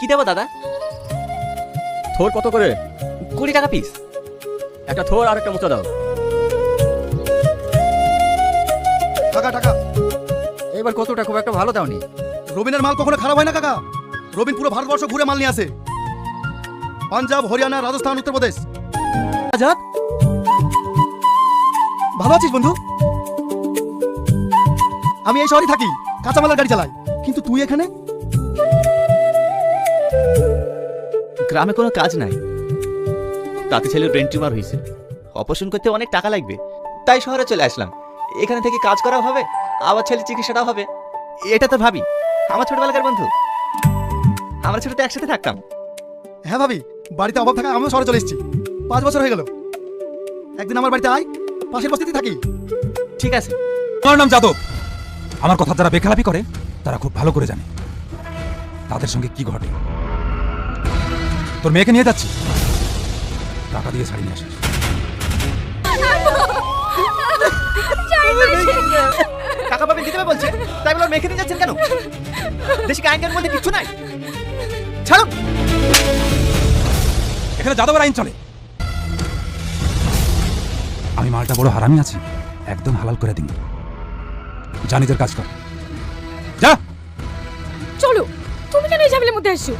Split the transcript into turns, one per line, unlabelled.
কি দেবো দাদা?
থোর কত করে?
20 টাকা পিস।
একটা থোর আর একটা মোচা দাও।
টাকা টাকা।
এবার কতটা খুব একটা ভালো দাওনি।
রবিনের মাল কখনো খারাপ হয় না কাকা। রবিন পুরো ভারতবর্ষ ঘুরে মাল নিয়ে আসে, পাঞ্জাব, হরিয়ানা, রাজস্থান, উত্তরপ্রদেশ। আজাদ, ভালো আছিস বন্ধু? আমি এই শহরে থাকি, কাঁচামালের গাড়ি চালাই, কিন্তু তুই এখানে?
গ্রামে কোনো কাজ নাই, তাতে ছেলের ব্রেন টিউমার হয়েছে, অপারেশন করতে অনেক টাকা লাগবে, তাই শহরে চলে আসলাম। এখানে থেকে কাজ করাও হবে, আবার ছেলের চিকিৎসাটাও হবে। এটা তো ভাবি, আমার ছোটবেলাকার বন্ধু, আমরা ছোটতে একসাথে থাকতাম।
হ্যাঁ ভাবি, বাড়িতে অভাব থাকা আমিও শহরে চলে এসেছি, 5 বছর হয়ে গেল। একদিন আমার বাড়িতে আয়, পাশের বস্তিতে থাকি।
ঠিক আছে।
আমার নাম যাদব। আমার কথা যারা বেখালাপি করে তারা খুব ভালো করে জানে তাদের সঙ্গে কি ঘটে। তোর মেয়েকে নিয়ে যাচ্ছি, টাকা দিয়ে শাড়ি নিয়ে আসিস।
টাকা পাবেন দিতে হবে বলছে, তাই বলে মেখে নিয়ে যাচ্ছেন কেন? দেশি আইনের মধ্যে কিছু নাই, ছাড়ুন।
এখানে যাদবের আইন চলে। আমি মালটা বড় হারামি আছি, একদম হালাল করে দিন। যা নিজের কাজ কর, যা।
চলো, তুমি কেন এই ঝামেলার মধ্যে আসছো?